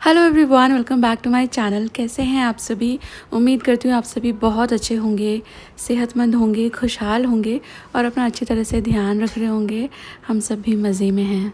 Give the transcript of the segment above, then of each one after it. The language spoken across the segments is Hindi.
Hello everyone, welcome back to my channel. कैसे हैं आप सभी? उम्मीद करती हूँ आप सभी बहुत अच्छे होंगे, सेहतमंद होंगे, खुशहाल होंगे और अपना अच्छी तरह से ध्यान रख रहे होंगे। हम सब भी मज़े में हैं।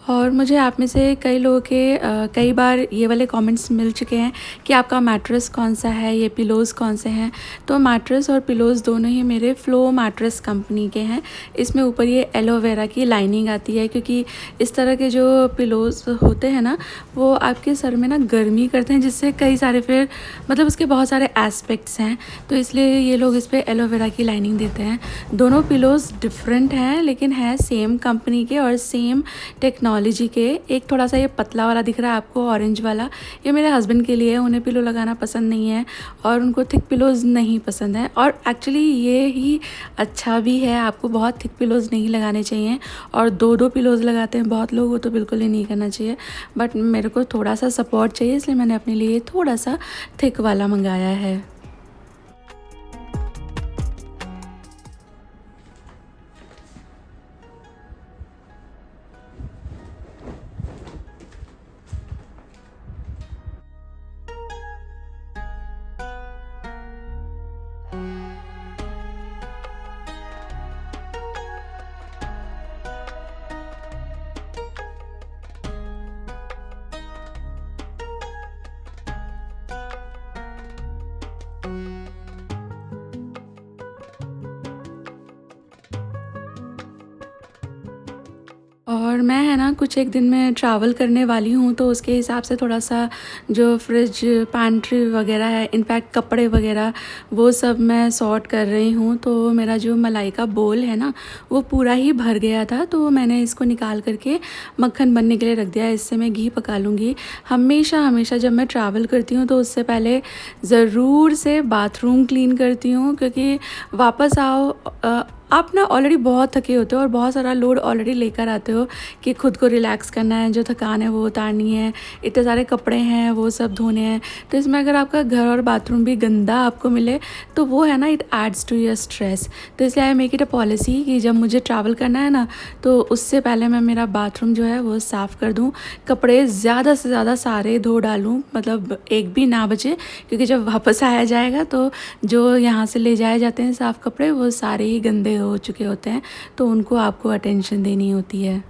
और मुझे आप में से कई लोगों के कई बार ये वाले कमेंट्स मिल चुके हैं कि आपका मैट्रेस कौन सा है, ये पिलोज़ कौन से हैं। तो मैट्रेस और पिलोज़ दोनों ही मेरे फ़्लो मैट्रेस कंपनी के हैं। इसमें ऊपर ये एलोवेरा की लाइनिंग आती है, क्योंकि इस तरह के जो पिलोज़ होते हैं ना, वो आपके सर में ना गर्मी करते हैं, जिससे कई सारे फिर मतलब उसके बहुत सारे एस्पेक्ट्स हैं। तो इसलिए ये लोग इस पर एलोवेरा की लाइनिंग देते हैं। दोनों पिलोज़ डिफरेंट हैं, लेकिन हैं सेम कंपनी के और सेम टेक्नोलॉजी के। एक थोड़ा सा ये पतला वाला दिख रहा है आपको, ऑरेंज वाला, ये मेरे हस्बैंड के लिए है। उन्हें पिलो लगाना पसंद नहीं है और उनको थिक पिलोज़ नहीं पसंद है। और एक्चुअली ये ही अच्छा भी है, आपको बहुत थिक पिलोज़ नहीं लगाने चाहिए। और दो दो पिलोज़ लगाते हैं बहुत लोग, वो तो बिल्कुल ही नहीं करना चाहिए। बट मेरे को थोड़ा सा सपोर्ट चाहिए, इसलिए मैंने अपने लिए थोड़ा सा थिक वाला मंगाया है। और मैं है ना कुछ एक दिन में ट्रैवल करने वाली हूँ, तो उसके हिसाब से थोड़ा सा जो फ्रिज पैंट्री वगैरह है, इनफैक्ट कपड़े वगैरह, वो सब मैं सॉर्ट कर रही हूँ। तो मेरा जो मलाई का बोल है ना, वो पूरा ही भर गया था, तो मैंने इसको निकाल करके मक्खन बनने के लिए रख दिया। इससे मैं घी पका लूँगी। हमेशा हमेशा जब मैं ट्रैवल करती हूँ तो उससे पहले ज़रूर से बाथरूम क्लीन करती हूँ, क्योंकि वापस आओ आप ना ऑलरेडी बहुत थके होते हो और बहुत सारा लोड ऑलरेडी लेकर आते हो कि खुद को रिलैक्स करना है, जो थकान है वो उतारनी है, इतने सारे कपड़े हैं वो सब धोने हैं। तो इसमें अगर आपका घर और बाथरूम भी गंदा आपको मिले तो वो है ना, it adds to your stress. तो इसलिए I make it a policy कि जब मुझे ट्रैवल करना है ना, तो उससे पहले मैं मेरा बाथरूम जो है वो साफ़ कर दूँ, कपड़े ज़्यादा से ज़्यादा सारे धो डालूँ, मतलब एक भी ना बचे। क्योंकि जब वापस आया जाएगा तो जो यहाँ से ले जाए जाते हैं साफ़ कपड़े, वो सारे ही गंदे हो चुके होते हैं, तो उनको आपको अटेंशन देनी होती है।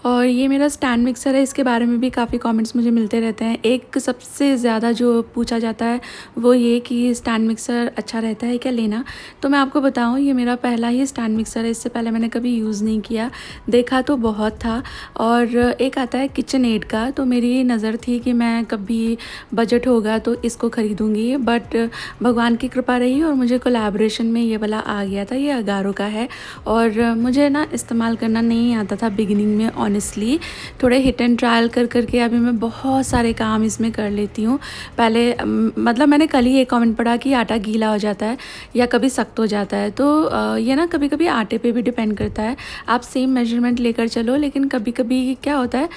और ये मेरा स्टैंड मिक्सर है, इसके बारे में भी काफ़ी कमेंट्स मुझे मिलते रहते हैं। एक सबसे ज़्यादा जो पूछा जाता है वो ये कि स्टैंड मिक्सर अच्छा रहता है क्या लेना। तो मैं आपको बताऊँ, ये मेरा पहला ही स्टैंड मिक्सर है, इससे पहले मैंने कभी यूज़ नहीं किया। देखा तो बहुत था। और एक आता है किचन एड का, तो मेरी नज़र थी कि मैं कभी बजट होगा तो इसको ख़रीदूँगी, बट भगवान की कृपा रही और मुझे कोलैबोरेशन में ये वाला आ गया था। ये अगारो का है और मुझे ना इस्तेमाल करना नहीं आता था बिगिनिंग में। ऑनेस्टली थोड़े हिट एंड ट्रायल कर करके अभी मैं बहुत सारे काम इसमें कर लेती हूँ। पहले मतलब मैंने कल ही एक कमेंट पढ़ा कि आटा गीला हो जाता है या कभी सख्त हो जाता है। तो ये ना कभी कभी आटे पे भी डिपेंड करता है। आप सेम मेजरमेंट लेकर चलो, लेकिन कभी कभी क्या होता है,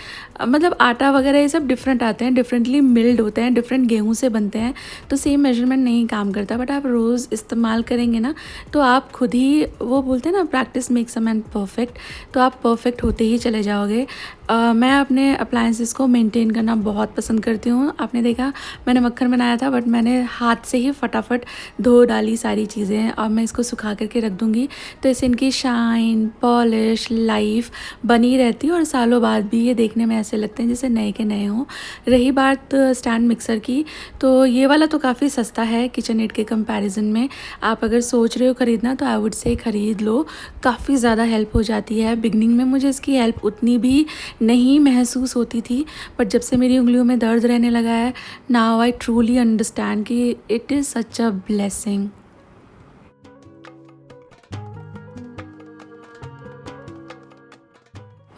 मतलब आटा वगैरह ये सब डिफरेंट आते हैं, डिफरेंटली मिल्ड होते हैं, डिफरेंट गेहूँ से बनते हैं, तो सेम मेजरमेंट नहीं काम करता। बट आप रोज़ इस्तेमाल करेंगे ना, तो आप खुद ही, वो बोलते हैं ना, practice makes a man perfect, तो आप परफेक्ट होते ही चले जाओगे। मैं अपने अप्लायंसेस को मेंटेन करना बहुत पसंद करती हूँ। आपने देखा मैंने मक्खन बनाया था, बट मैंने हाथ से ही फटाफट धो डाली सारी चीज़ें। और मैं इसको सुखा करके रख दूँगी, तो इससे इनकी शाइन, पॉलिश, लाइफ बनी रहती है और सालों बाद भी ये देखने में ऐसे लगते हैं जैसे नए के नए हों। रही बात स्टैंड मिक्सर की, तो ये वाला तो काफ़ी सस्ता है किचन एड के कंपैरिजन में। आप अगर सोच रहे हो ख़रीदना तो आई वुड से ख़रीद लो, काफ़ी ज़्यादा हेल्प हो जाती है। बिगनिंग में मुझे इसकी हेल्प उतनी भी नहीं महसूस होती थी, बट जब से मेरी उंगलियों में दर्द रहने लगा है, नाउ आई ट्रूली अंडरस्टैंड कि it is such a blessing.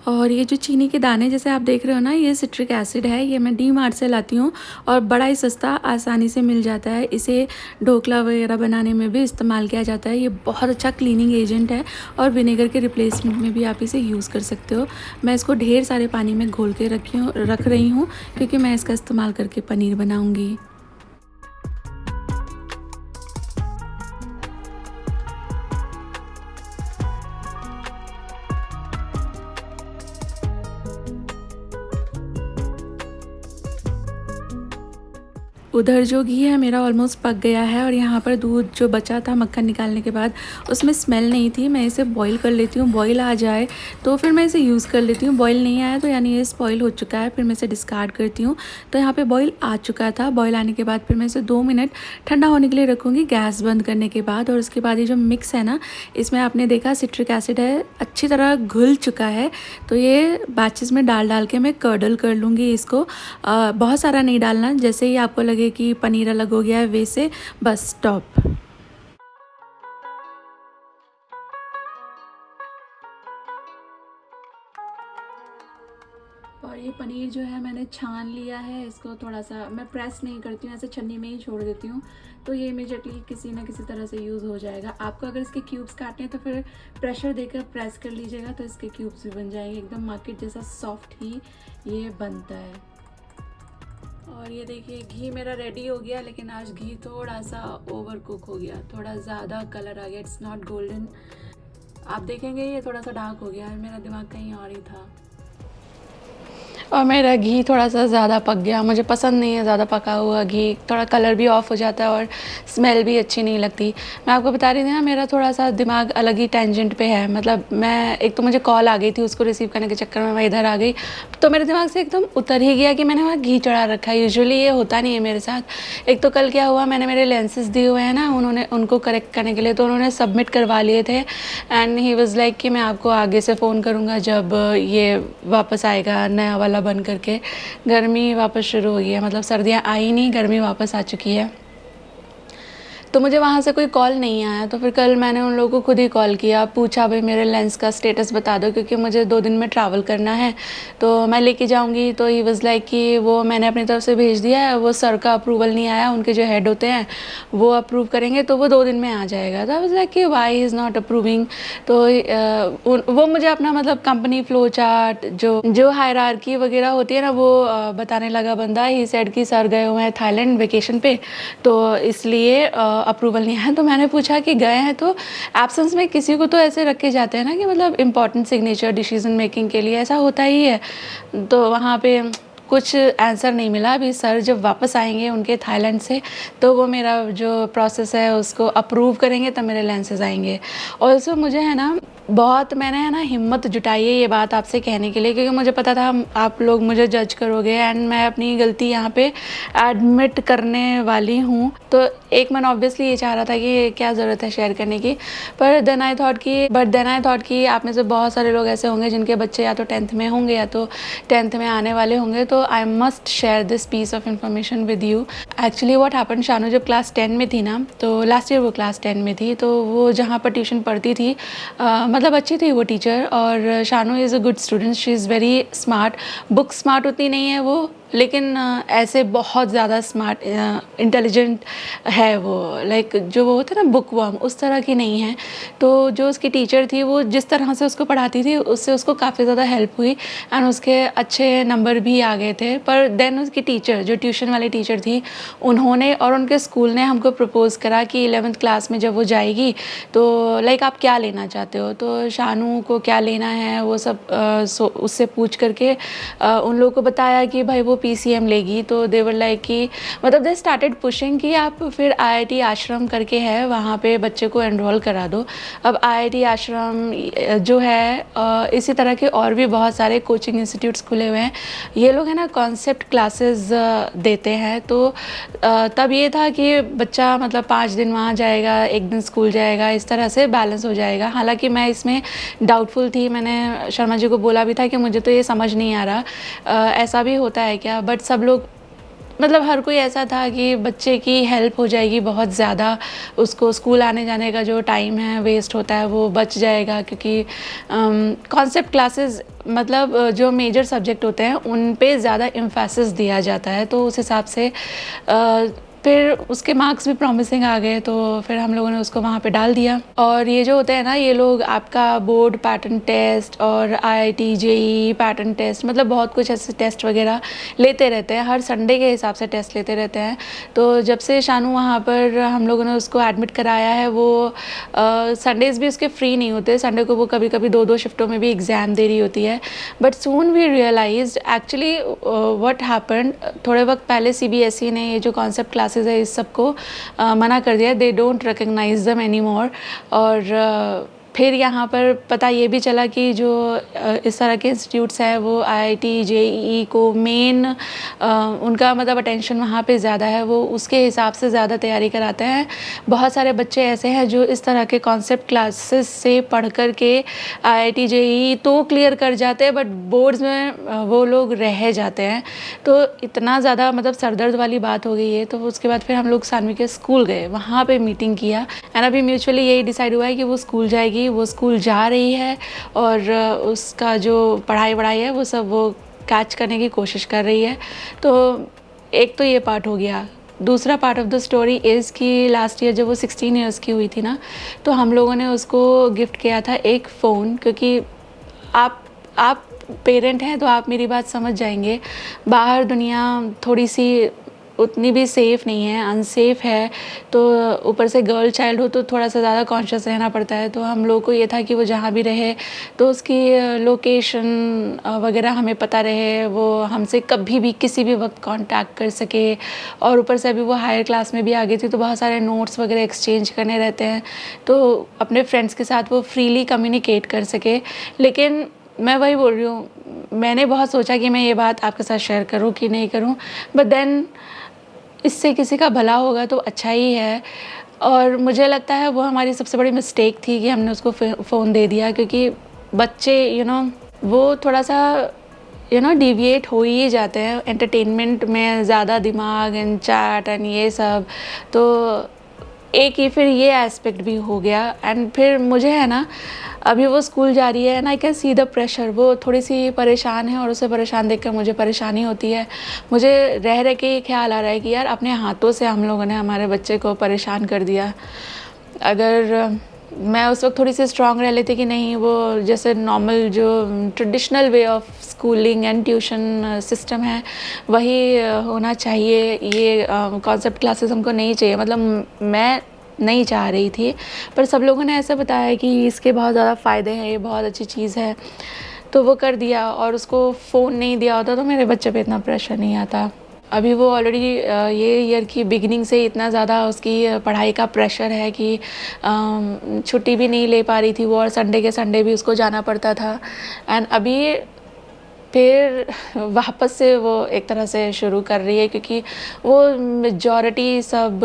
और ये जो चीनी के दाने जैसे आप देख रहे हो ना, ये सिट्रिक एसिड है। ये मैं डी मार्ट से लाती हूँ और बड़ा ही सस्ता आसानी से मिल जाता है। इसे ढोकला वगैरह बनाने में भी इस्तेमाल किया जाता है। ये बहुत अच्छा क्लीनिंग एजेंट है और विनेगर के रिप्लेसमेंट में भी आप इसे यूज़ कर सकते हो। मैं इसको ढेर सारे पानी में घोल के रख रही हूँ क्योंकि मैं इसका इस्तेमाल करके पनीर बनाऊँगी। उधर जो घी है मेरा ऑलमोस्ट पक गया है और यहाँ पर दूध जो बचा था मक्खन निकालने के बाद, उसमें स्मेल नहीं थी। मैं इसे बॉईल कर लेती हूँ, बॉईल आ जाए तो फिर मैं इसे यूज़ कर लेती हूँ। बॉईल नहीं आया तो यानी ये स्पॉइल हो चुका है, फिर मैं इसे डिस्कार्ड करती हूँ। तो यहाँ पे बॉईल आ चुका था। बॉईल आने के बाद फिर मैं इसे 2 मिनट ठंडा होने के लिए रखूँगी गैस बंद करने के बाद। और उसके बाद ये जो मिक्स है ना, इसमें आपने देखा सिट्रिक एसिड है, अच्छी तरह घुल चुका है। तो ये बैचेस में डाल के मैं कर्डल कर लूँगी इसको। बहुत सारा नहीं डालना, जैसे ही आपको लगे कि पनीर अलग हो गया है वैसे बस स्टॉप। और ये पनीर जो है मैंने छान लिया है। इसको थोड़ा सा मैं प्रेस नहीं करती हूँ, ऐसे छन्नी में ही छोड़ देती हूँ, तो ये इमीडिएटली किसी ना किसी तरह से यूज़ हो जाएगा। आपको अगर इसके क्यूब्स काटने हैं तो फिर प्रेशर देकर प्रेस कर लीजिएगा, तो इसके क्यूब्स भी बन जाएंगे। एकदम मार्केट जैसा सॉफ्ट ही ये बनता है। और ये देखिए घी मेरा रेडी हो गया, लेकिन आज घी थोड़ा सा ओवर कुक हो गया, थोड़ा ज़्यादा कलर आ गया। It's not golden. आप देखेंगे ये थोड़ा सा डार्क हो गया है, मेरा दिमाग कहीं और ही था। और मेरा घी थोड़ा सा ज़्यादा पक गया। मुझे पसंद नहीं है ज़्यादा पका हुआ घी, थोड़ा कलर भी ऑफ हो जाता है और स्मेल भी अच्छी नहीं लगती। मैं आपको बता रही थी ना, मेरा थोड़ा सा दिमाग अलग ही टेंजेंट पे है। मतलब मैं, एक तो मुझे कॉल आ गई थी, उसको रिसीव करने के चक्कर में मैं इधर आ गई, तो मेरे दिमाग से एकदम उतर ही गया कि मैंने वहाँ घी चढ़ा रखा है। यूजुअली ये होता नहीं है मेरे साथ। एक तो कल क्या हुआ, मैंने मेरे लेंसेज दिए हुए हैं ना, उनको करेक्ट करने के लिए, तो उन्होंने सबमिट करवा लिए थे। एंड ही वाज लाइक कि मैं आपको आगे से फ़ोन करूँगा जब ये वापस आएगा नया वाला बन करके। गर्मी वापस शुरू हो गई है, मतलब सर्दियाँ आई नहीं, गर्मी वापस आ चुकी है। तो मुझे वहाँ से कोई कॉल नहीं आया, तो फिर कल मैंने उन लोगों को खुद ही कॉल किया, पूछा भाई मेरे लेंस का स्टेटस बता दो, क्योंकि मुझे 2 दिन में ट्रैवल करना है, तो मैं लेके जाऊँगी। तो ही वाज लाइक कि वो मैंने अपनी तरफ से भेज दिया है, वो सर का अप्रूवल नहीं आया, उनके जो हेड होते हैं वो अप्रूव करेंगे तो वो 2 दिन में आ जाएगा। तो आई वाज लाइक कि वाई इज़ नॉट अप्रूविंग। तो वो मुझे अपना मतलब कंपनी फ्लो चार्ट, जो हायरार्की वगैरह होती है ना, वो बताने लगा बंदा। ही सेड कि सर गए हुए हैं थाईलैंड वेकेशन पे, तो इसलिए अप्रूवल नहीं है। तो मैंने पूछा कि गए हैं तो एब्सेंस में किसी को तो ऐसे रखे जाते हैं ना, कि मतलब इंपॉर्टेंट सिग्नेचर डिसीजन मेकिंग के लिए, ऐसा होता ही है। तो वहाँ पे कुछ आंसर नहीं मिला। अभी सर जब वापस आएंगे उनके थाईलैंड से, तो वो मेरा जो प्रोसेस है उसको अप्रूव करेंगे, तब मेरे लेंसेज आएंगे। ऑल्सो मुझे है ना, बहुत मैंने है ना हिम्मत जुटाई है ये बात आपसे कहने के लिए, क्योंकि मुझे पता था आप लोग मुझे जज करोगे एंड मैं अपनी गलती यहाँ पे एडमिट करने वाली हूँ। तो एक मन ऑब्वियसली ये चाह रहा था कि क्या ज़रूरत है शेयर करने की, पर देन आई थॉट कि आप में से बहुत सारे लोग ऐसे होंगे जिनके बच्चे या तो 10th में होंगे या तो 10th में आने वाले होंगे, तो I must share this piece of information with you. Actually what happen, Shanu जब क्लास 10 में थी ना, तो लास्ट ईयर वो क्लास 10 में थी, तो वो जहाँ पर ट्यूशन पढ़ती थी, मतलब अच्छी थी वो टीचर। और Shanu is a good student, she is very smart. Book smart उतनी नहीं है वो, लेकिन ऐसे बहुत ज़्यादा स्मार्ट इंटेलिजेंट है वो। लाइक जो वो होता है ना बुक वर्म, उस तरह की नहीं है। तो जो उसकी टीचर थी, वो जिस तरह से उसको पढ़ाती थी, उससे उसको काफ़ी ज़्यादा हेल्प हुई एंड उसके अच्छे नंबर भी आ गए थे। पर देन उसकी टीचर, जो ट्यूशन वाली टीचर थी, उन्होंने और उनके स्कूल ने हमको प्रपोज़ करा कि 11th क्लास में जब वो जाएगी तो लाइक आप क्या लेना चाहते हो। तो शानू को क्या लेना है वो सब उससे पूछ करके उन लोगों को बताया कि भाई वो PCM लेगी। तो दे वर लाइक कि मतलब दे स्टार्टेड पुशिंग कि आप फिर IIT आश्रम करके है, वहाँ पे बच्चे को एनरोल करा दो। अब IIT आश्रम जो है, इसी तरह के और भी बहुत सारे कोचिंग इंस्टीट्यूट्स खुले हुए हैं। ये लोग है ना कॉन्सेप्ट क्लासेस देते हैं। तो तब ये था कि बच्चा मतलब 5 दिन वहाँ जाएगा, 1 दिन स्कूल जाएगा, इस तरह से बैलेंस हो जाएगा। हालांकि मैं इसमें डाउटफुल थी, मैंने शर्मा जी को बोला भी था कि मुझे तो ये समझ नहीं आ रहा ऐसा भी होता है क्या। बट सब लोग मतलब हर कोई ऐसा था कि बच्चे की हेल्प हो जाएगी बहुत ज़्यादा, उसको स्कूल आने जाने का जो टाइम है वेस्ट होता है वो बच जाएगा, क्योंकि कॉन्सेप्ट क्लासेस मतलब जो मेजर सब्जेक्ट होते हैं उन पे ज़्यादा एम्फेसिस दिया जाता है, तो उस हिसाब से फिर उसके मार्क्स भी प्रॉमिसिंग आ गए, तो फिर हम लोगों ने उसको वहाँ पे डाल दिया। और ये जो होते हैं ना, ये लोग आपका बोर्ड पैटर्न टेस्ट और आईआईटी जेईई पैटर्न टेस्ट, मतलब बहुत कुछ ऐसे टेस्ट वगैरह लेते रहते हैं, हर संडे के हिसाब से टेस्ट लेते रहते हैं। तो जब से शानू वहाँ पर हम लोगों ने उसको एडमिट कराया है, वो संडेज़ भी उसके फ्री नहीं होते, संडे को वो कभी कभी 2-2 शिफ्टों में भी एग्ज़ाम दे रही होती है। But soon we realised actually what happened, थोड़े वक्त पहले सीबीएसई ने ये जो कॉन्सेप्ट क्लासेस है इस सबको मना कर दिया, they don't recognise them any more. और फिर यहाँ पर पता ये भी चला कि जो इस तरह के इंस्टीट्यूट्स हैं वो आईआईटी जेईई को मेन उनका मतलब अटेंशन वहाँ पे ज़्यादा है, वो उसके हिसाब से ज़्यादा तैयारी कराते हैं। बहुत सारे बच्चे ऐसे हैं जो इस तरह के कॉन्सेप्ट क्लासेस से पढ़ कर के आईआईटी जेईई तो क्लियर कर जाते हैं, बट बोर्ड्स में वो लोग रह जाते हैं। तो इतना ज़्यादा मतलब सरदर्द वाली बात हो गई है। तो उसके बाद फिर हम लोग सानवी के स्कूल गए, वहाँ पर मीटिंग किया, एंड अभी म्यूचुअली यही डिसाइड हुआ है कि वो स्कूल जाएगी, वो स्कूल जा रही है, और उसका जो पढ़ाई वढ़ाई है वो सब वो कैच करने की कोशिश कर रही है। तो एक तो ये पार्ट हो गया। दूसरा part of the story is कि लास्ट ईयर जब वो 16 ईयर्स की हुई थी ना, तो हम लोगों ने उसको गिफ्ट किया था एक फ़ोन, क्योंकि आप पेरेंट हैं तो आप मेरी बात समझ जाएंगे, बाहर दुनिया थोड़ी सी उतनी भी सेफ़ नहीं है, अनसेफ है। तो ऊपर से गर्ल चाइल्ड हो तो थोड़ा सा ज़्यादा कॉन्शियस रहना पड़ता है। तो हम लोग को ये था कि वो जहाँ भी रहे तो उसकी लोकेशन वगैरह हमें पता रहे, वो हमसे कभी भी किसी भी वक्त कांटेक्ट कर सके। और ऊपर से अभी वो हायर क्लास में भी आ गई थी, तो बहुत सारे नोट्स वगैरह एक्सचेंज करने रहते हैं, तो अपने फ्रेंड्स के साथ वो फ्रीली कम्युनिकेट कर सके। लेकिन मैं वही बोल रही हूँ, मैंने बहुत सोचा कि मैं ये बात आपके साथ शेयर करूँ कि नहीं करूँ, बट देन इससे किसी का भला होगा तो अच्छा ही है। और मुझे लगता है वो हमारी सबसे बड़ी मिस्टेक थी कि हमने उसको फ़ोन दे दिया, क्योंकि बच्चे वो थोड़ा सा डिविएट हो ही जाते हैं एंटरटेनमेंट में, ज़्यादा दिमाग एंड चैट एंड ये सब। तो एक ही फिर ये एस्पेक्ट भी हो गया। एंड फिर मुझे है ना, अभी वो स्कूल जा रही है and I can see the pressure, वो थोड़ी सी परेशान है, और उसे परेशान देखकर मुझे परेशानी होती है। मुझे रह रह के ये ख्याल आ रहा है कि यार अपने हाथों से हम लोगों ने हमारे बच्चे को परेशान कर दिया। अगर मैं उस वक्त थोड़ी सी स्ट्रांग रह लेती कि नहीं, वो जैसे नॉर्मल जो traditional way of schooling and tuition system है वही होना चाहिए, ये कॉन्सेप्ट क्लासेस हमको नहीं चाहिए, मतलब मैं नहीं चाह रही थी। पर सब लोगों ने ऐसा बताया कि इसके बहुत ज़्यादा फ़ायदे हैं, ये बहुत अच्छी चीज़ है, तो वो कर दिया। और उसको फ़ोन नहीं दिया होता तो मेरे बच्चे पे इतना प्रेशर नहीं आता। अभी वो ऑलरेडी ये ईयर की बिगिनिंग से इतना ज़्यादा उसकी पढ़ाई का प्रेशर है कि छुट्टी भी नहीं ले पा रही थी वो, और संडे के संडे भी उसको जाना पड़ता था। एंड अभी फिर वापस से वो एक तरह से शुरू कर रही है, क्योंकि वो मेजॉरिटी सब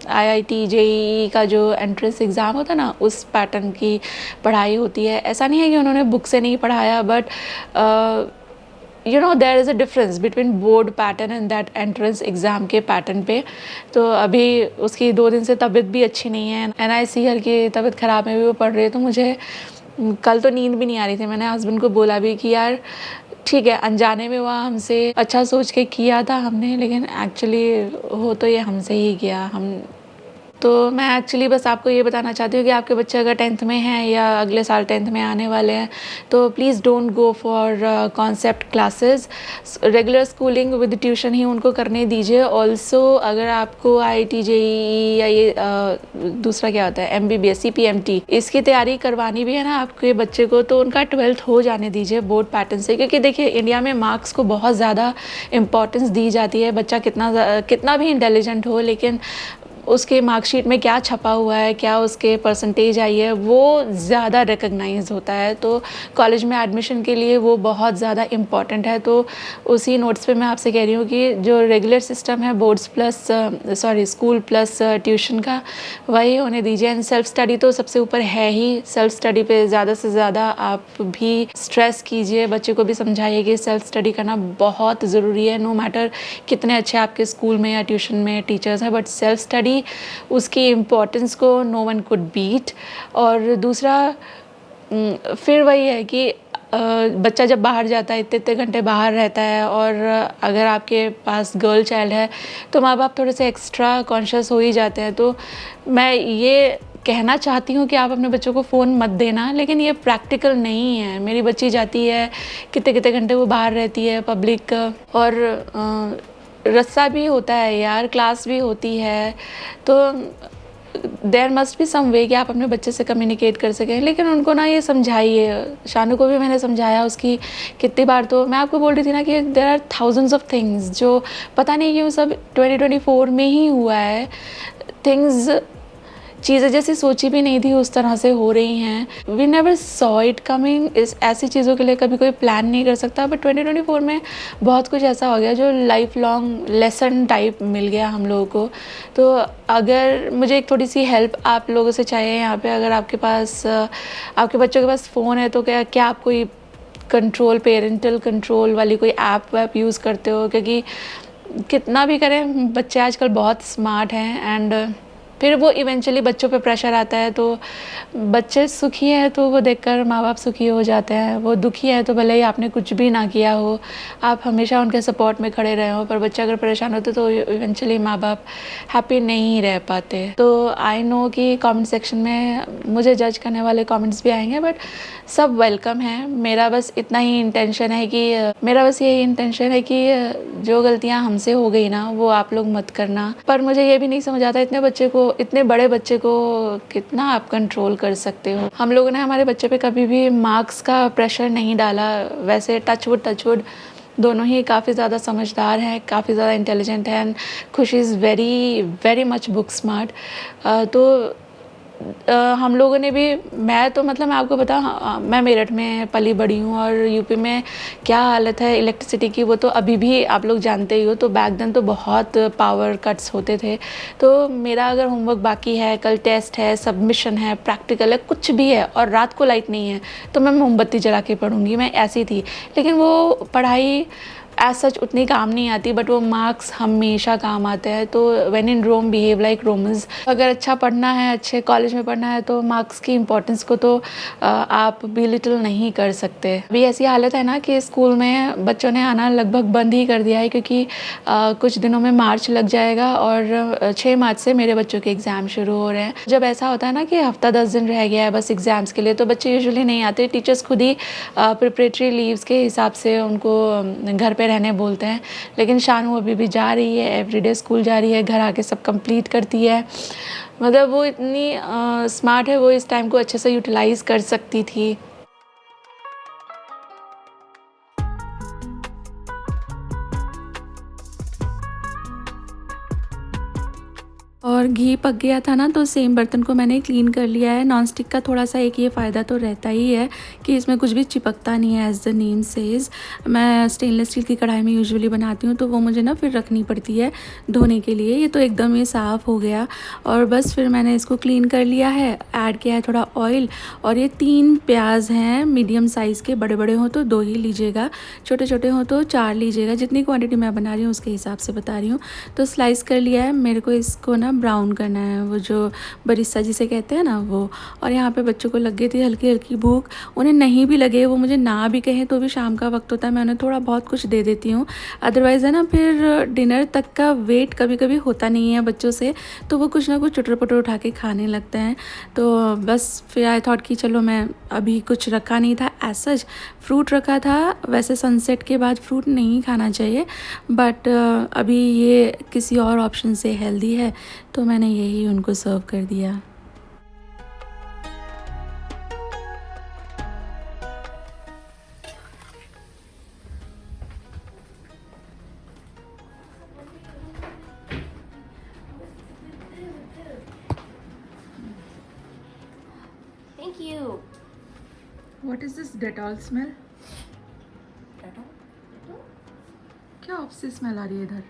आईआईटी जेईई का जो एंट्रेंस एग्ज़ाम होता है ना, उस पैटर्न की पढ़ाई होती है। ऐसा नहीं है कि उन्होंने बुक से नहीं पढ़ाया, but there is a difference between board pattern and that entrance exam के पैटर्न पे। तो अभी उसकी 2 दिन से तबीयत भी अच्छी नहीं है, एंड आई सी हर की तबीयत ख़राब में भी वो पढ़ रही है। तो मुझे कल तो नींद भी नहीं आ रही थी, मैंने हस्बैंड को बोला भी कि यार ठीक है, अनजाने में हुआ हमसे, अच्छा सोच के किया था हमने, लेकिन एक्चुअली हो तो ये हमसे ही गया। तो मैं एक्चुअली बस आपको ये बताना चाहती हूँ कि आपके बच्चे अगर 10th में हैं या अगले साल 10th में आने वाले हैं, तो please don't go for concept classes, regular schooling with tuition ही उनको करने दीजिए। ऑल्सो अगर आपको आईआईटी जेईई या ये दूसरा क्या होता है MBBS CPMT इसकी तैयारी करवानी भी है ना आपके बच्चे को, तो उनका 12th हो जाने दीजिए बोर्ड पैटर्न से। क्योंकि देखिए इंडिया में मार्क्स को बहुत ज़्यादा इम्पोर्टेंस दी जाती है, बच्चा कितना भी इंटेलिजेंट हो, लेकिन उसके मार्कशीट में क्या छपा हुआ है, क्या उसके परसेंटेज आई है, वो ज़्यादा रिकॉग्नाइज होता है। तो कॉलेज में एडमिशन के लिए वो बहुत ज़्यादा इम्पॉर्टेंट है। तो उसी नोट्स पे मैं आपसे कह रही हूँ कि जो रेगुलर सिस्टम है boards plus school plus tuition का, वही होने दीजिए। एंड सेल्फ स्टडी तो सबसे ऊपर है ही। सेल्फ स्टडी पे ज़्यादा से ज़्यादा आप भी स्ट्रेस कीजिए, बच्चे को भी समझाइए कि सेल्फ स्टडी करना बहुत ज़रूरी है। नो मैटर कितने अच्छे आपके स्कूल में या ट्यूशन में टीचर्स हैं, बट सेल्फ स्टडी उसकी इम्पोर्टेंस को नो वन कुड बीट। और दूसरा फिर वही है कि बच्चा जब बाहर जाता है, इतने इतने घंटे बाहर रहता है, और अगर आपके पास गर्ल चाइल्ड है तो माँ बाप थोड़े से एक्स्ट्रा कॉन्शियस हो ही जाते हैं। तो मैं ये कहना चाहती हूँ कि आप अपने बच्चों को फ़ोन मत देना, लेकिन ये प्रैक्टिकल नहीं है। मेरी बच्ची जाती है, कितने कितने घंटे वो बाहर रहती है पब्लिक, और रस्सा भी होता है यार, क्लास भी होती है। तो देयर मस्ट बी सम वे कि आप अपने बच्चे से कम्युनिकेट कर सकें। लेकिन उनको ना ये समझाइए। शानू को भी मैंने समझाया, उसकी कितनी बार, तो मैं आपको बोल रही थी ना कि there are thousands of things जो पता नहीं क्यों सब 2024 में ही हुआ है। थिंग्स, चीज़ें जैसी सोची भी नहीं थी उस तरह से हो रही हैं। We never saw it coming. इस ऐसी चीज़ों के लिए कभी कोई प्लान नहीं कर सकता, बट 2024 में बहुत कुछ ऐसा हो गया जो लाइफ लॉन्ग लेसन टाइप मिल गया हम लोगों को। तो अगर मुझे एक थोड़ी सी हेल्प आप लोगों से चाहिए यहाँ पे, अगर आपके पास आपके बच्चों के पास फ़ोन है तो क्या आप कोई कंट्रोल, पेरेंटल कंट्रोल वाली कोई ऐप वैप यूज़ करते हो? क्योंकि कितना भी करें, बच्चे आजकल बहुत स्मार्ट हैं। एंड फिर वो इवेंचुअली बच्चों पे प्रेशर आता है। तो बच्चे सुखी हैं तो वो देखकर माँ बाप सुखी हो जाते हैं। वो दुखी है तो भले ही आपने कुछ भी ना किया हो, आप हमेशा उनके सपोर्ट में खड़े रहे हो, पर बच्चे अगर परेशान होते तो इवेंचुअली माँ बाप हैप्पी नहीं रह पाते। तो आई नो कि कमेंट सेक्शन में मुझे जज करने वाले कमेंट्स भी आएंगे, बट सब वेलकम है। मेरा बस इतना ही इंटेंशन है कि मेरा बस यही इंटेंशन है कि जो गलतियाँ हमसे हो गई ना वो आप लोग मत करना। पर मुझे ये भी नहीं समझ आता, इतने बड़े बच्चे को कितना आप कंट्रोल कर सकते हो। हम लोगों ने हमारे बच्चे पे कभी भी मार्क्स का प्रेशर नहीं डाला। वैसे टचवुड दोनों ही काफ़ी ज़्यादा समझदार हैं, काफ़ी ज़्यादा इंटेलिजेंट हैं। एंड खुशी is very very much book smart. तो हम लोगों ने भी, मैं तो मतलब मैं आपको बताऊँ, मैं मेरठ में पली बड़ी हूँ, और यूपी में क्या हालत है इलेक्ट्रिसिटी की वो तो अभी भी आप लोग जानते ही हो। तो बैक देन तो बहुत पावर कट्स होते थे। तो मेरा अगर होमवर्क बाकी है, कल टेस्ट है, सबमिशन है, प्रैक्टिकल है, कुछ भी है, और रात को लाइट नहीं है, तो मैं मोमबत्ती जला के पढ़ूंगी। मैं ऐसी थी। लेकिन वो पढ़ाई एज सच उतनी काम नहीं आती, बट वो मार्क्स हमेशा काम आते हैं। तो when in Rome behave like Romans. अगर अच्छा पढ़ना है, अच्छे कॉलेज में पढ़ना है, तो मार्क्स की इम्पोर्टेंस को तो आप बिलिटल नहीं कर सकते। अभी ऐसी हालत है ना कि स्कूल में बच्चों ने आना लगभग बंद ही कर दिया है, क्योंकि कुछ दिनों में मार्च लग जाएगा, और 6 मार्च से मेरे बच्चों के एग्ज़ाम शुरू हो रहे हैं। जब ऐसा होता है ना कि हफ्ता 10 दिन रह गया है बस एग्ज़ाम्स के लिए, तो बच्चे यूजुअली नहीं आते। टीचर्स खुद ही प्रिपरेटरी लीव्स के हिसाब से उनको घर पे रहने बोलते हैं। लेकिन शानू अभी भी जा रही है, एवरीडे स्कूल जा रही है, घर आके सब कंप्लीट करती है। मतलब वो इतनी स्मार्ट है, वो इस टाइम को अच्छे से यूटिलाइज़ कर सकती थी। और घी पक गया था ना, तो सेम बर्तन को मैंने क्लीन कर लिया है। नॉन स्टिक का थोड़ा सा एक ये फ़ायदा तो रहता ही है कि इसमें कुछ भी चिपकता नहीं है, एज़ द नेम सेज़। मैं स्टेनलेस स्टील की कढ़ाई में यूजुअली बनाती हूँ, तो वो मुझे ना फिर रखनी पड़ती है धोने के लिए। ये तो एकदम ही साफ़ हो गया, और बस फिर मैंने इसको क्लीन कर लिया है। ऐड किया है थोड़ा ऑयल, और ये 3 प्याज हैं मीडियम साइज़ के। बड़े बड़े हों तो 2 ही लीजिएगा, छोटे छोटे हों तो 4 लीजिएगा। जितनी क्वान्टिटी मैं बना रही हूँ उसके हिसाब से बता रही हूँ। तो स्लाइस कर लिया है। मेरे को इसको ना ब्राउन करना है, वो जो बरिस्ता जिसे कहते हैं ना वो। और यहाँ पे बच्चों को लग गई थी हल्की हल्की भूख। उन्हें नहीं भी लगे, वो मुझे ना भी कहें, तो भी शाम का वक्त होता है, मैं उन्हें थोड़ा बहुत कुछ दे देती हूँ। अदरवाइज़ है ना फिर डिनर तक का वेट कभी कभी होता नहीं है बच्चों से, तो वो कुछ ना कुछ चुटर पुटर उठा के खाने लगते हैं। तो बस फिर आई थॉट कि चलो, मैं अभी कुछ रखा नहीं था एज सच। फ्रूट रखा था, वैसे सनसेट के बाद फ्रूट नहीं खाना चाहिए, बट अभी ये किसी और ऑप्शन से हेल्दी है, तो मैंने यही उनको सर्व कर दिया। Thank you. What is this Dettol smell? क्या ऑप्सी स्मेल आ रही है इधर?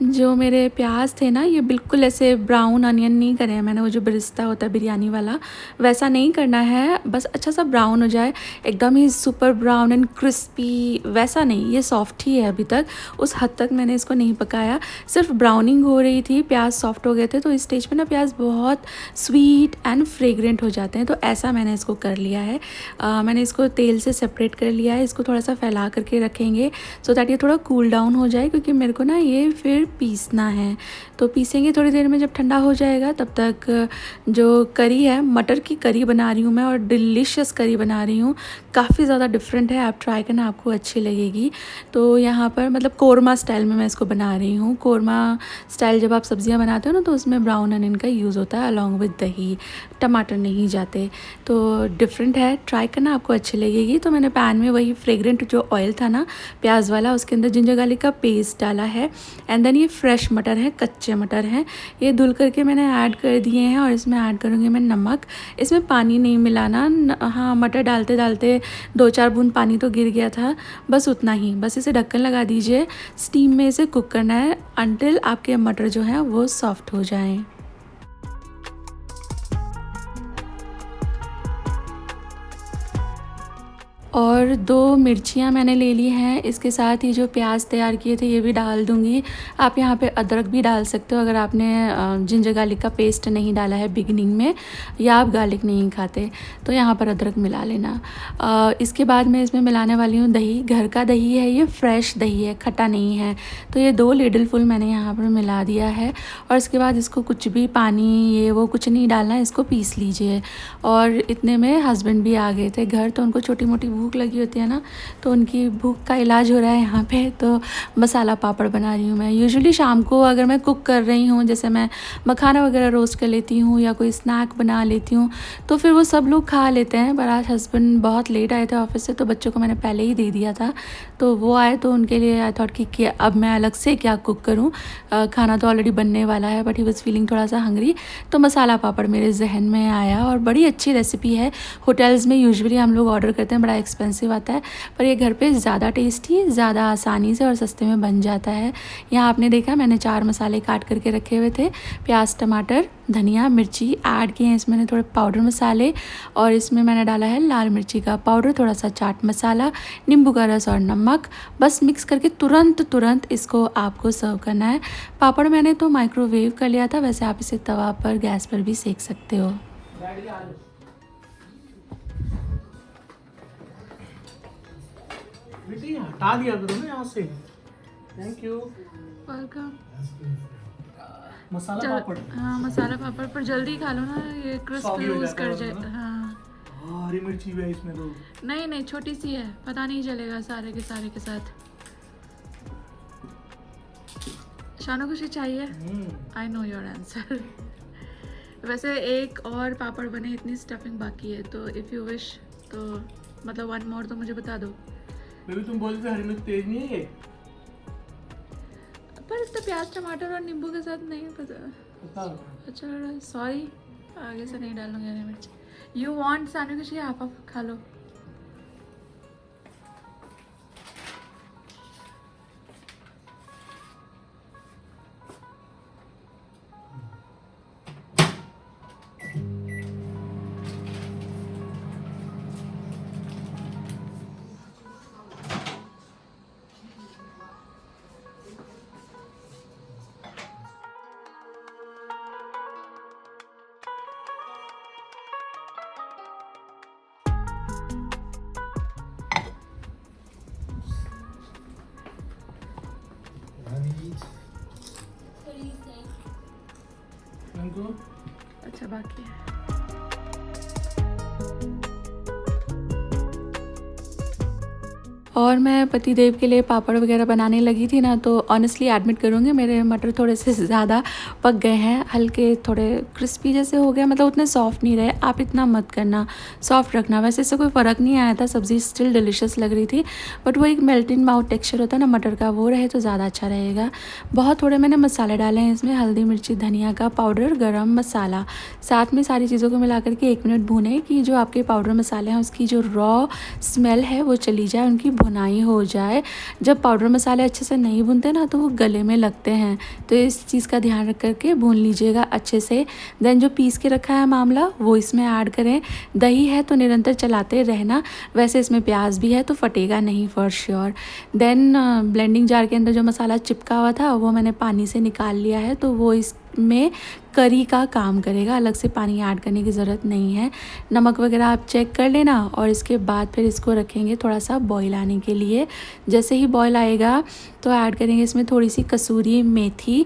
जो मेरे प्याज थे ना, ये बिल्कुल ऐसे ब्राउन अनियन नहीं करे हैं मैंने, वो जो बरिस्ता होता है बिरयानी वाला वैसा नहीं करना है, बस अच्छा सा ब्राउन हो जाए, एकदम ही सुपर ब्राउन एंड क्रिस्पी वैसा नहीं, ये सॉफ्ट ही है अभी तक, उस हद तक मैंने इसको नहीं पकाया, सिर्फ ब्राउनिंग हो रही थी, प्याज सॉफ्ट हो गए थे। तो इस स्टेज पे ना प्याज बहुत स्वीट एंड फ्रेग्रेंट हो जाते हैं, तो ऐसा मैंने इसको कर लिया है। मैंने इसको तेल से सेपरेट कर लिया है, इसको थोड़ा सा फैला करके रखेंगे सो दैट ये थोड़ा कूल डाउन हो जाए, क्योंकि मेरे को ना ये फिर पीसना है। तो पीसेंगे थोड़ी देर में, जब ठंडा हो जाएगा तब तक जो करी है, मटर की करी बना रही हूँ मैं, और डिलीशियस करी बना रही हूँ, काफ़ी ज़्यादा डिफरेंट है, आप ट्राई करना, आपको अच्छी लगेगी। तो यहाँ पर मतलब कोरमा स्टाइल में मैं इसको बना रही हूँ। कोरमा स्टाइल जब आप सब्जियाँ बनाते हो ना, तो उसमें ब्राउन अनियन का यूज़ होता है अलॉन्ग विद दही, टमाटर नहीं जाते, तो डिफरेंट है, ट्राई करना, आपको अच्छी लगेगी। तो मैंने पैन में वही फ्रेग्रेंट जो ऑयल था ना प्याज वाला, उसके अंदर जिंजर गार्लिक का पेस्ट डाला है, एंड देन ये फ्रेश मटर है, कच्चे मटर हैं, ये धुल करके मैंने ऐड कर दिए हैं, और इसमें ऐड करूँगी मैं नमक। इसमें पानी नहीं मिलाना, हाँ मटर डालते डालते 2-4 बूंद पानी तो गिर गया था, बस उतना ही, बस इसे ढक्कन लगा दीजिए, स्टीम में इसे कुक करना है अंटिल आपके मटर जो हैं वो सॉफ्ट हो जाएं। और 2 मिर्चियाँ मैंने ले ली हैं, इसके साथ ही जो प्याज तैयार किए थे ये भी डाल दूँगी। आप यहाँ पे अदरक भी डाल सकते हो अगर आपने जिंजर गार्लिक का पेस्ट नहीं डाला है बिगिनिंग में, या आप गार्लिक नहीं खाते तो यहाँ पर अदरक मिला लेना। इसके बाद मैं इसमें मिलाने वाली हूँ दही, घर का दही है, ये फ्रेश दही है, खट्टा नहीं है, तो ये 2 लीडल फुल मैंने यहाँ पर मिला दिया है। और इसके बाद इसको कुछ भी पानी ये वो कुछ नहीं डालना है, इसको पीस लीजिए। और इतने में हस्बैंड भी आ गए थे घर, तो उनको छोटी मोटी भूख लगी होती है ना, तो उनकी भूख का इलाज हो रहा है यहाँ पे। तो मसाला पापड़ बना रही हूँ मैं। यूजुअली शाम को अगर मैं कुक कर रही हूँ, जैसे मैं मखाना वगैरह रोस्ट कर लेती हूँ या कोई स्नैक बना लेती हूँ, तो फिर वो सब लोग खा लेते हैं। पर आज हस्बैंड बहुत लेट आए थे ऑफिस से, तो बच्चों को मैंने पहले ही दे दिया था, तो वो आए तो उनके लिए आई थॉट कि अब मैं अलग से क्या कुक करूँ, खाना तो ऑलरेडी बनने वाला है, बट ही वॉज फीलिंग थोड़ा सा हंग्री, तो मसाला पापड़ मेरे जहन में आया। और बड़ी अच्छी रेसिपी है, होटल्स में यूजुअली हम लोग ऑर्डर करते हैं, बड़ा एक्सपेंसिव आता है, पर ये घर पे ज़्यादा टेस्टी, ज़्यादा आसानी से और सस्ते में बन जाता है। यहाँ आपने देखा मैंने 4 मसाले काट करके रखे हुए थे, प्याज, टमाटर, धनिया, मिर्ची ऐड किए हैं इसमें मैंने थोड़े पाउडर मसाले, और इसमें मैंने डाला है लाल मिर्ची का पाउडर, थोड़ा सा चाट मसाला, नींबू का रस और नमक, बस मिक्स करके तुरंत इसको आपको सर्व करना है। पापड़ मैंने तो माइक्रोवेव कर लिया था, वैसे आप इसे तवा पर गैस पर भी सेक सकते हो। हटा दिया करो ना यहाँ से। Thank you. Welcome. Masala papad. हाँ मसाला पापड़, पर जल्दी खा लो ना, ये क्रिस्प सॉगी हो लूज जाता कर है जाता है। हाँ हरी मिर्ची भी है इसमें तो। नहीं छोटी सी है, पता नहीं चलेगा सारे के साथ। शानू कुछ चाहिए? I know your answer. वैसे एक और पापड़ बने, इतनी स्टफिंग बाकी है, तो इफ़ यू विश तो मतलब 1 मोर तो मुझे बता दो। बेबी तुम बोलते हरी मिर्च तेज नहीं है ये? पर इतना प्याज, टमाटर और नींबू के साथ नहीं पता। अच्छा सॉरी, आगे से नहीं डालूंगी हरी मिर्च। यू वांट सानू कुछ, आप खा लो। अच्छा बाकी है। और मैं पतिदेव के लिए पापड़ वगैरह बनाने लगी थी ना, तो ऑनेस्टली एडमिट करूँगी मेरे मटर थोड़े से ज़्यादा पक गए हैं, हल्के थोड़े क्रिस्पी जैसे हो गए, मतलब उतने सॉफ्ट नहीं रहे। आप इतना मत करना, सॉफ्ट रखना। वैसे इससे कोई फ़र्क नहीं आया था, सब्ज़ी स्टिल डिलीशियस लग रही थी, बट वो एक मेल्टिंग माउथ टेक्सचर होता है ना मटर का, वो रहे तो ज़्यादा अच्छा रहेगा। बहुत थोड़े मैंने मसाले डाले हैं इसमें, हल्दी मिर्ची धनिया का पाउडर, गरम मसाला, साथ में सारी चीज़ों को मिला करके 1 मिनट भूनें कि जो आपके पाउडर मसाले हैं उसकी जो रॉ स्मेल है वो चली जाए, उनकी भुनाई हो जाए। जब पाउडर मसाले अच्छे से नहीं भुनते ना तो वो गले में लगते हैं, तो इस चीज़ का ध्यान रख करके भून लीजिएगा अच्छे से। देन जो पीस के रखा है मामला वो इसमें ऐड करें। दही है तो निरंतर चलाते रहना, वैसे इसमें प्याज भी है तो फटेगा नहीं for sure. Then blending jar के अंदर जो मसाला चिपका हुआ था वो मैंने पानी से निकाल लिया है, तो वो इसमें करी का काम करेगा, अलग से पानी ऐड करने की ज़रूरत नहीं है। नमक वगैरह आप चेक कर लेना और इसके बाद फिर इसको रखेंगे थोड़ा सा बॉईल आने के लिए। जैसे ही बॉईल आएगा तो ऐड करेंगे इसमें थोड़ी सी कसूरी मेथी,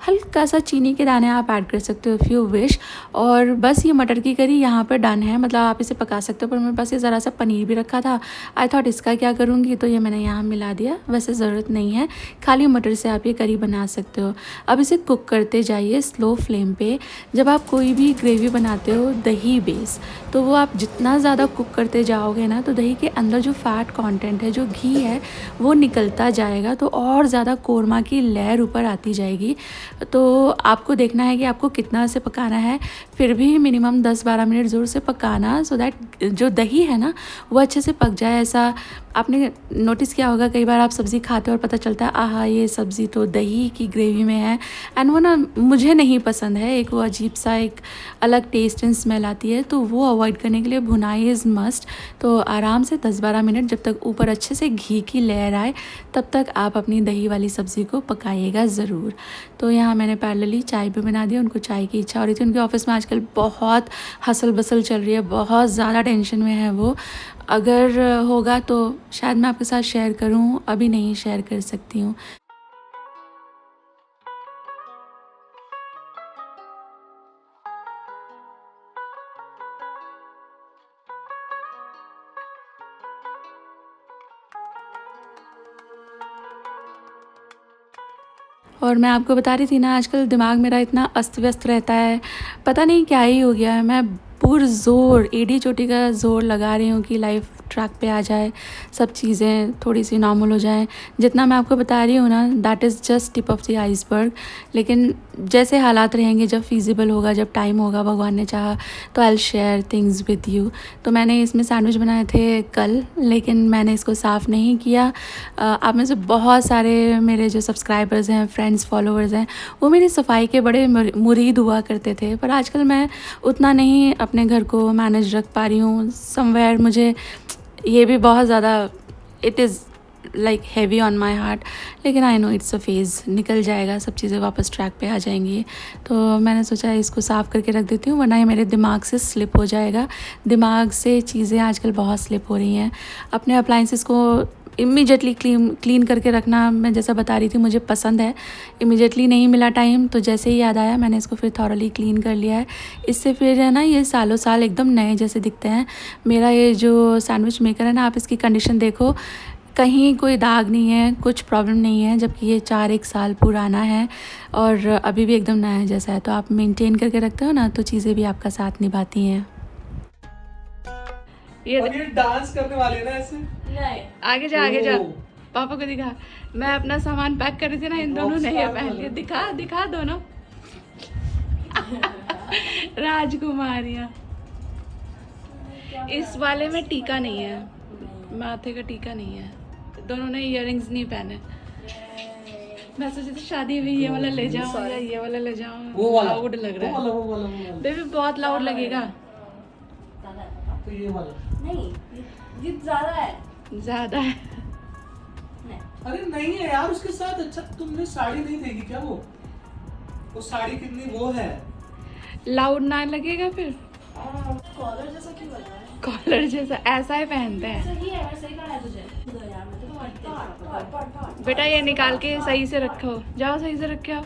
हल्का सा चीनी के दाने आप ऐड कर सकते हो इफ़ यू विश। और बस ये मटर की करी यहाँ पर डन है, मतलब आप इसे पका सकते हो। पर मेरे पास ये ज़रा सा पनीर भी रखा था, आई थॉट इसका क्या करूँगी, तो ये मैंने यहाँ मिला दिया। वैसे ज़रूरत नहीं है, खाली मटर से आप ये करी बना सकते हो। अब इसे कुक करते जाइए स्लो फ्लेम पे। जब आप कोई भी ग्रेवी बनाते हो दही बेस, तो वो आप जितना ज़्यादा कुक करते जाओगे ना, तो दही के अंदर जो फ़ैट कंटेंट है, जो घी है, वो निकलता जाएगा, तो और ज़्यादा कोरमा की लेयर ऊपर आती जाएगी। तो आपको देखना है कि आपको कितना से पकाना है, फिर भी मिनिमम 10-12 मिनट ज़रूर से पकाना, सो दैट जो दही है ना वो अच्छे से पक जाए। ऐसा आपने नोटिस किया होगा, कई बार आप सब्ज़ी खाते हो और पता चलता है आहा ये सब्ज़ी तो दही की ग्रेवी में है, एंड वो ना मुझे नहीं पसंद है, एक वो अजीब सा एक अलग टेस्ट एंड स्मेल आती है, तो वो अवॉइड करने के लिए भुनाई इज़ मस्ट। तो आराम से 10-12 मिनट जब तक ऊपर अच्छे से घी की लेयर आए तब तक आप अपनी दही वाली सब्ज़ी को पकाइएगा ज़रूर। तो यहाँ मैंने पैरेलली चाय भी बना दिया, उनको चाय की इच्छा हो रही थी। उनके ऑफिस में आजकल बहुत हसल बसल चल रही है, बहुत ज़्यादा टेंशन में है वो। अगर होगा तो शायद मैं आपके साथ शेयर करूँ, अभी नहीं शेयर कर सकती हूँ। और मैं आपको बता रही थी ना, आजकल दिमाग मेरा इतना अस्त व्यस्त रहता है, पता नहीं क्या ही हो गया है। मैं पुरज़ोर एड़ी चोटी का ज़ोर लगा रही हूँ कि लाइफ ट्रैक पे आ जाए, सब चीज़ें थोड़ी सी नॉर्मल हो जाएं। जितना मैं आपको बता रही हूँ ना, that is just tip of the iceberg. लेकिन जैसे हालात रहेंगे, जब फीजिबल होगा, जब टाइम होगा, भगवान ने चाहा, तो I will share things with you. तो मैंने इसमें सैंडविच बनाए थे कल, लेकिन मैंने इसको साफ़ नहीं किया। आप में से बहुत सारे मेरे जो सब्सक्राइबर्स हैं, फ्रेंड्स, फॉलोअर्स हैं, वो मेरी सफाई के बड़े मुरीद हुआ करते थे, पर आजकल मैं उतना नहीं अपने घर को मैनेज रख पा रही हूँ। समवेयर मुझे ये भी बहुत ज़्यादा it is like heavy on my heart, लेकिन I know it's a phase, निकल जाएगा, सब चीज़ें वापस ट्रैक पे आ जाएंगी। तो मैंने सोचा इसको साफ़ करके रख देती हूँ, वरना ये मेरे दिमाग से स्लिप हो जाएगा। दिमाग से चीज़ें आजकल बहुत स्लिप हो रही हैं। अपने अप्लाइंसेस को इमीडिएटली क्लीन करके रखना, मैं जैसा बता रही थी, मुझे पसंद है। इमीडिएटली नहीं मिला टाइम, तो जैसे ही याद आया मैंने इसको फिर थॉरली क्लीन कर लिया है। इससे फिर है ना, ये सालों साल एकदम नए जैसे दिखते हैं। मेरा ये जो सैंडविच मेकर है ना, आप इसकी कंडीशन देखो, कहीं कोई दाग नहीं है, कुछ प्रॉब्लम नहीं है, जबकि ये 4-1 साल पुराना है और अभी भी एकदम नया जैसा है। तो आप मेंटेन करके रखते हो ना, तो चीज़ें भी आपका साथ निभाती हैं। ये डांस करने वाले ना ऐसे। नहीं, आगे जा, आगे जा, पापा को दिखा। मैं अपना सामान पैक कर रही थी ना, इन दोनों ने ये पहन लिया। दिखा दिखा दोनों राजकुमारियाँ। इस वाले में टीका नहीं है, माथे का टीका नहीं है, दोनों ने इयररिंग्स नहीं पहने। मैं सोची थी शादी में ये वाला ले जाऊं या ये वाला ले जाऊं, लाउड लग रहा है। बेबी बहुत लाउड लगेगा। तो ये वाला नहीं, ये ज्यादा है, ज्यादा है। अरे नहीं है यार, उसके साथ अच्छा तुमने साड़ी नहीं देखी क्या? वो साड़ी कितनी वो है, लाउड ना लगेगा फिर। कॉलर जैसा क्यों लग रहा है? कॉलर जैसा ऐसा ही पहनते हैं। सही है, मैं सही कहा है तुझे। यार मैं तो पढ़ बेटा ये निकाल के सही से रखो, जाओ सही से रखे आओ।